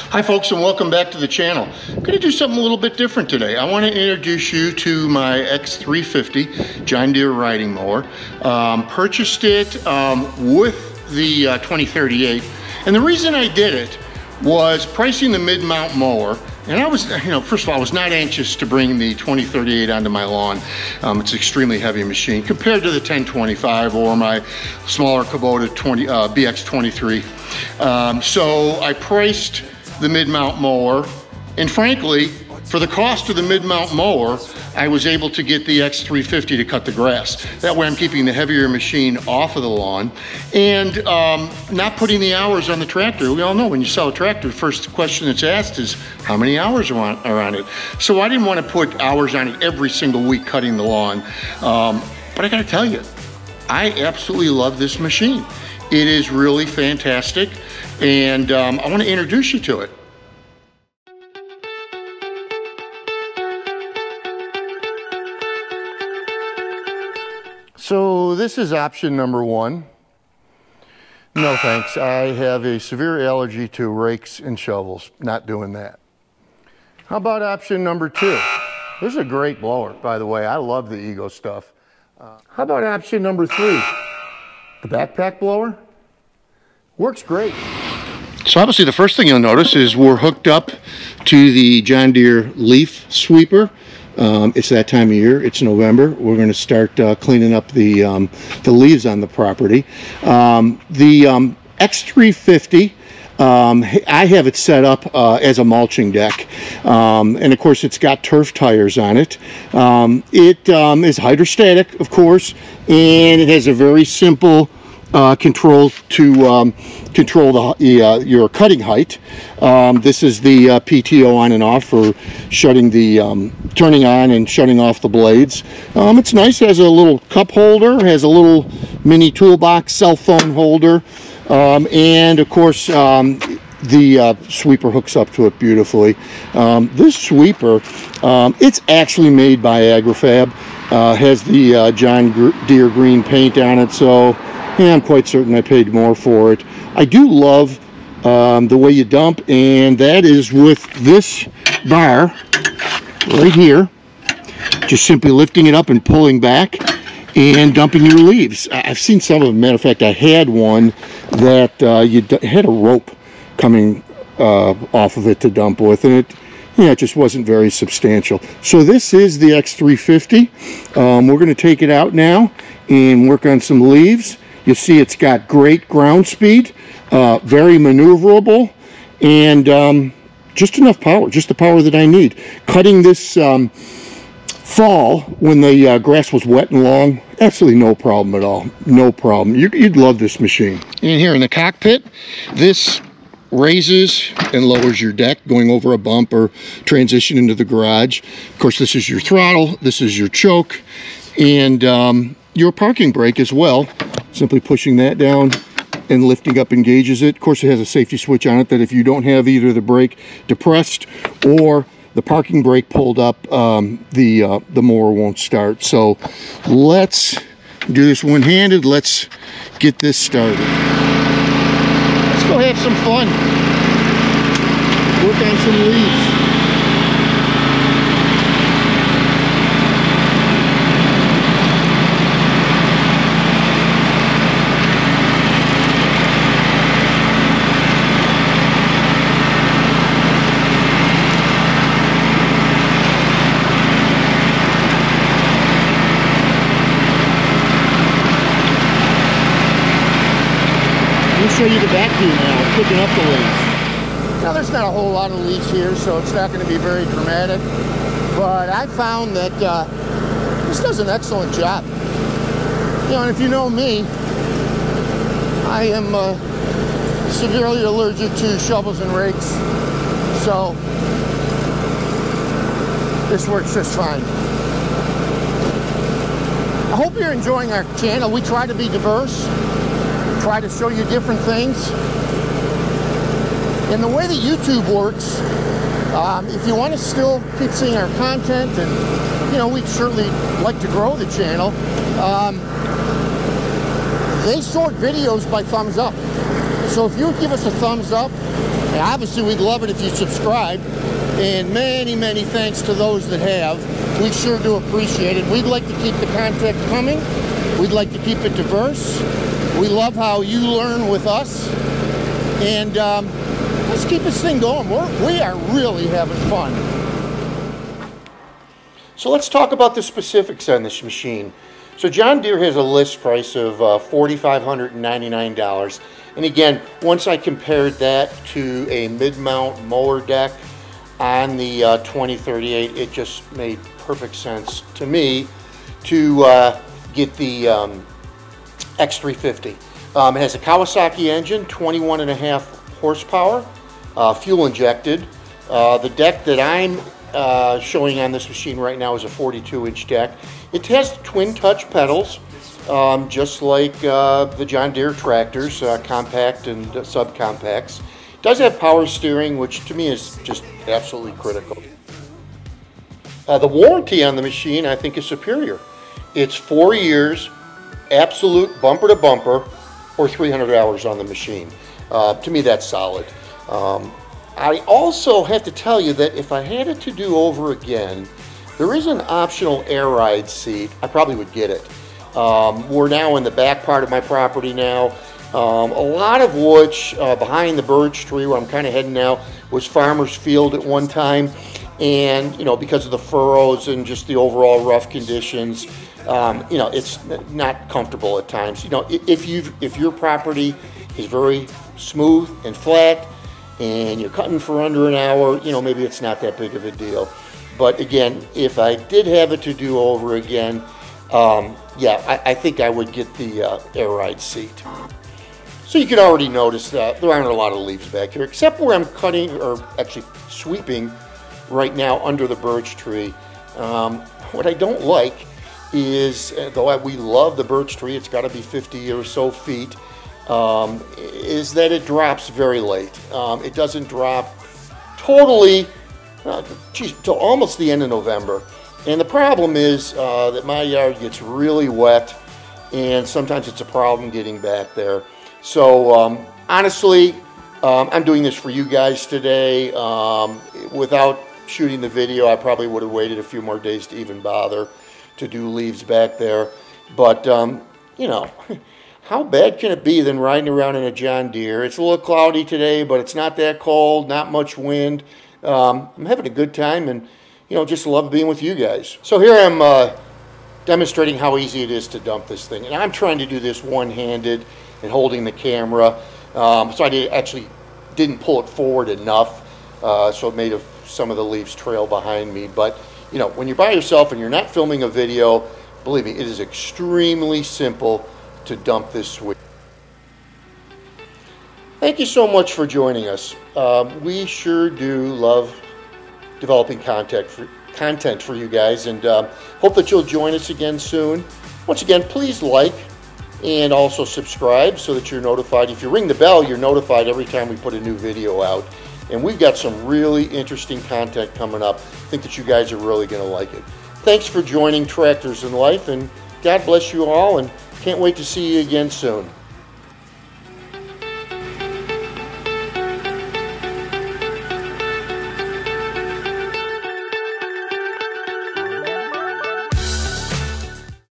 Hi folks, and welcome back to the channel. I'm going to do something a little bit different today. I want to introduce you to my X350 John Deere riding mower. Purchased it with the 2038, and the reason I did it was pricing the mid-mount mower. And I was, first of all, I was not anxious to bring the 2038 onto my lawn. It's an extremely heavy machine compared to the 1025 or my smaller Kubota BX23. So I priced the mid-mount mower, and frankly, for the cost of the mid-mount mower, I was able to get the X350 to cut the grass. That way I'm keeping the heavier machine off of the lawn and not putting the hours on the tractor. We all know when you sell a tractor, the first question that's asked is how many hours are on it. So I didn't want to put hours on it every single week cutting the lawn. But I gotta tell you, I absolutely love this machine. It is really fantastic, and I want to introduce you to it. So this is option number one. No thanks, I have a severe allergy to rakes and shovels. Not doing that. How about option number two? This is a great blower, by the way. I love the Ego stuff. How about option number three? The backpack blower? Works great. So obviously the first thing you'll notice is we're hooked up to the John Deere leaf sweeper. It's that time of year. It's November. We're going to start cleaning up the leaves on the property. The X350, I have it set up as a mulching deck, and of course it's got turf tires on it. It is hydrostatic, of course, and it has a very simple control to control your cutting height. This is the PTO on and off for shutting the turning on and shutting off the blades. It's nice. It has a little cup holder, has a little mini toolbox, cell phone holder, and of course the sweeper hooks up to it beautifully. This sweeper, it's actually made by AgriFab, has the John Deere green paint on it, so yeah, I'm quite certain I paid more for it. I do love the way you dump, and that is with this bar right here, just simply lifting it up and pulling back and dumping your leaves. I've seen some of them. Matter of fact, I had one that had a rope coming off of it to dump with, and it just wasn't very substantial. So this is the X350. We're going to take it out now and work on some leaves. You see it's got great ground speed, very maneuverable, and just enough power, just the power that I need. Cutting this fall when the grass was wet and long, absolutely no problem at all. No problem. You'd love this machine. And here in the cockpit, this raises and lowers your deck going over a bump or transition into the garage. Of course, this is your throttle, this is your choke, and your parking brake as well. Simply pushing that down and lifting up engages it. Of course, it has a safety switch on it that if you don't have either the brake depressed or the parking brake pulled up, the mower won't start. So let's do this one-handed. Let's get this started. Let's go have some fun. Work on some leaves. Show you the back view now, picking up the leaves. Now there's not a whole lot of leaves here, so it's not going to be very dramatic, but I found that this does an excellent job. And if you know me, I am severely allergic to shovels and rakes, so this works just fine. I hope you're enjoying our channel. We try to be diverse, try to show you different things. And the way that YouTube works, if you want to still keep seeing our content, and we'd certainly like to grow the channel, they sort videos by thumbs up. So if you give us a thumbs up, And obviously, we'd love it if you subscribe. And many, many thanks to those that have. We sure do appreciate it. We'd like to keep the content coming. We'd like to keep it diverse. We love how you learn with us. And let's keep this thing going. We are really having fun. So let's talk about the specifics on this machine. So John Deere has a list price of $4,599. And again, once I compared that to a mid-mount mower deck on the 2038, it just made perfect sense to me to get the X350. It has a Kawasaki engine, 21.5 horsepower, fuel injected. The deck that I'm showing on this machine right now is a 42-inch deck. It has twin touch pedals, just like the John Deere tractors, compact and subcompacts. It does have power steering, which to me is just absolutely critical. The warranty on the machine, I think, is superior. It's 4 years, absolute bumper to bumper, or 300 hours on the machine. To me, that's solid. I also have to tell you that if I had it to do over again, there is an optional air ride seat. I probably would get it. We're now in the back part of my property now. A lot of which behind the birch tree where I'm kind of heading now was farmer's field at one time. And, you know, because of the furrows and just the overall rough conditions, you know, it's not comfortable at times. You know, if your property is very smooth and flat and you're cutting for under an hour, you know, maybe it's not that big of a deal. But again, if I did have it to do over again, yeah, I think I would get the air ride seat. So you can already notice that there aren't a lot of leaves back here, except where I'm cutting, or actually sweeping right now under the birch tree. What I don't like is, though we love the birch tree, it's got to be 50 or so feet, is that it drops very late. It doesn't drop totally till almost the end of November. And the problem is that my yard gets really wet, and sometimes it's a problem getting back there. So honestly, I'm doing this for you guys today. Without shooting the video, I probably would have waited a few more days to even bother to do leaves back there. But, you know, how bad can it be than riding around in a John Deere? It's a little cloudy today, but it's not that cold, not much wind. I'm having a good time, and, you know, just love being with you guys. So here I'm demonstrating how easy it is to dump this thing. And I'm trying to do this one-handed and holding the camera. So I actually didn't pull it forward enough, so it made some of the leaves trail behind me. But, you know, when you're by yourself and you're not filming a video, believe me, it is extremely simple to dump this sweep. Thank you so much for joining us. We sure do love developing content for you guys, and hope that you'll join us again soon. Once again, please like and also subscribe so that you're notified. If you ring the bell, you're notified every time we put a new video out. And we've got some really interesting content coming up. I think that you guys are really going to like it. Thanks for joining Tractors in Life, and God bless you all, and can't wait to see you again soon.